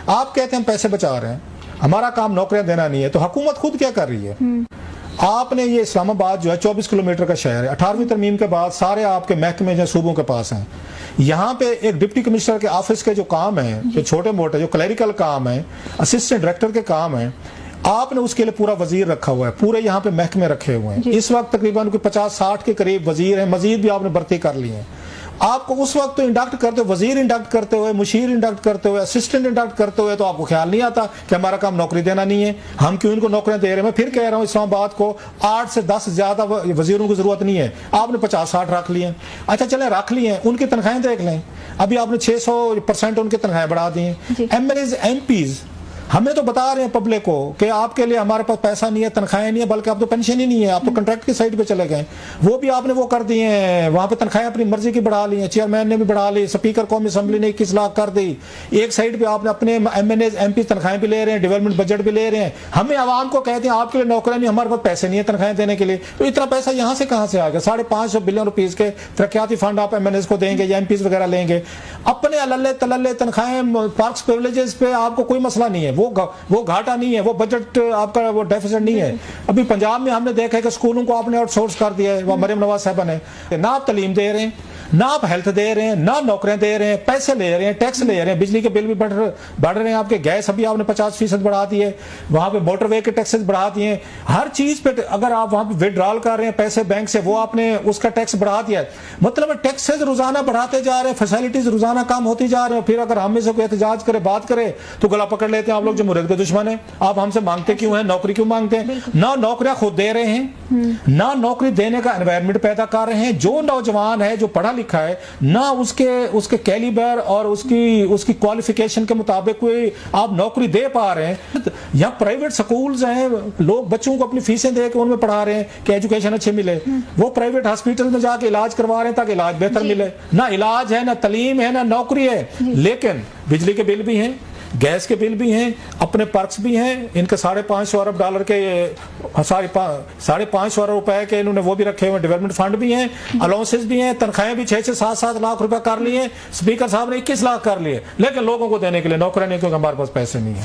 آپ کہتے ہیں ہم پیسے بچا رہے ہیں, ہمارا کام نوکریاں دینا نہیں ہے, تو حکومت خود کیا کر رہی ہے؟ آپ نے یہ اسلام آباد جو ہے 24 کلومیٹر کا شہر ہے, 18ویں ترمیم کے بعد سارے آپ کے محکمے جو صوبوں کے پاس ہیں. یہاں پہ ایک ڈپٹی کمشنر کے آفس کے جو کام ہیں, جو چھوٹے موٹے جو کلیریکل کام ہیں, اسسٹنٹ ڈائریکٹر کے کام ہیں, آپ نے اس کے لیے پورا وزیر رکھا ہوا ہے, پورے یہاں پہ محکمے رکھے ہوئے ہیں. اس وقت تقریباً 50-60 کے قریب وزیر ہیں, مزید بھی آپ نے بھرتی کر لی ہیں. آپ کو اس وقت تو انڈکٹ کرتے ہوئے, وزیر انڈکٹ کرتے ہوئے, مشیر انڈکٹ کرتے ہوئے, اسسٹنٹ انڈکٹ کرتے ہوئے, تو آپ کو خیال نہیں آتا کہ ہمارا کام نوکری دینا نہیں ہے, ہم کیوں ان کو نوکریاں دے رہے ہیں. میں پھر کہہ رہا ہوں اسلام آباد کو 8 سے 10 زیادہ وزیروں کی ضرورت نہیں ہے, آپ نے 50-60 رکھ لیے ہیں. اچھا چلیں رکھ لیے ہیں, ان کی تنخواہیں دیکھ لیں, ابھی آپ نے 600% ان کی تنخواہیں بڑھا دی ہیں. M L As M Ps ہمیں تو بتا رہے ہیں پبلک کو کہ آپ کے لیے ہمارے پاس پیسہ نہیں ہے, تنخواہیں نہیں ہے, بلکہ آپ تو پینشن ہی نہیں ہے, آپ تو کنٹریکٹ کی سائٹ پہ چلے گئے. وہ بھی آپ نے وہ کر دیے ہیں, وہاں پہ تنخواہیں اپنی مرضی کی بڑھا لی ہیں, چیئرمین نے بھی بڑھا لی, اسپیکر قومی اسمبلی نے 21 لاکھ کر دی. ایک سائڈ پہ آپ نے اپنے M N As M P تنخواہیں بھی لے رہے ہیں, ڈیولپمنٹ بجٹ بھی لے رہے ہیں. ہمیں عوام کو کہتے ہیں آپ کے لیے نوکریاں نہیں, ہمارے پاس پیسے نہیں ہیں تنخواہیں دینے کے لیے. تو اتنا پیسہ یہاں سے کہاں سے آ گیا؟ 550 بلین روپیز کے ترقیاتی فنڈ آپ ایم این ایز کو دیں گے یا ایم پیز وغیرہ لیں گے. اپنے اللہ تللے تنخواہیں, پارکس پریولیجز پہ آپ کو کوئی مسئلہ نہیں ہے, وہ گھاٹا نہیں ہے, وہ بجٹ آپ کا وہ ڈیفیسٹ نہیں ہے. ابھی پنجاب میں ہم نے دیکھا ہے کہ اسکولوں کو آپ نے آؤٹ سورس کر دیا ہے, وہ مریم نواز صاحبہ نے. نہ آپ تعلیم دے رہے ہیں, نہ آپ ہیلتھ دے رہے ہیں, نہ نوکریاں دے رہے ہیں, پیسے لے رہے ہیں, ٹیکس لے رہے ہیں, بجلی کے بل بھی بڑھ رہے ہیں, آپ کے گیس ابھی آپ نے 50% بڑھا دیے, وہاں پہ موٹر وے کے ٹیکسز بڑھا دیے, ہر چیز پہ اگر آپ وہاں پہ وڈرال کر رہے ہیں پیسے بینک سے, وہ آپ نے اس کا ٹیکس بڑھا دیا ہے. مطلب ٹیکسز روزانہ بڑھاتے جا رہے ہیں, فیسلٹیز روزانہ کم ہوتی جا رہے ہیں. پھر اگر ہم میں سے کوئی احتجاج کرے, بات کرے, تو گلا پکڑ لیتے ہیں آپ لوگ جمہوریت کے دشمن ہیں, آپ ہم سے مانگتے کیوں ہیں, نوکری کیوں مانگتے ہیں؟ نہ نوکریاں خود دے رہے ہیں, نہ نوکری دینے کا انوائرمنٹ پیدا کر رہے ہیں. جو نوجوان ہے جو پڑھا لکھا ہے, نہ اس کے کیلیبر اور اس کی کوالیفیکیشن کے مطابق کوئی آپ نوکری دے پا رہے ہیں. یہاں پرائیویٹ سکولز ہیں, لوگ بچوں کو اپنی فیسیں دے کے ان میں پڑھا رہے ہیں کہ ایجوکیشن اچھے ملے. وہ پرائیویٹ ہاسپٹل میں جا کے علاج کروا رہے ہیں تاکہ علاج بہتر ملے. نہ علاج ہے, نہ تعلیم ہے, نہ نوکری ہے. لیکن بجلی کے بل بھی ہیں, گیس کے بل بھی ہیں, اپنے پرکس بھی ہیں, ان کے $550 ارب کے $550 روپے کے انہوں نے وہ بھی رکھے ہوئے, ڈیولپمنٹ فنڈ بھی ہیں, الاؤنسز بھی ہیں, تنخواہیں بھی 6-7 لاکھ روپے کر لی ہیں. اسپیکر صاحب نے 21 لاکھ کر لیے, لیکن لوگوں کو دینے کے لیے نوکریاں نہیں, کیونکہ ہمارے پاس پیسے نہیں ہیں.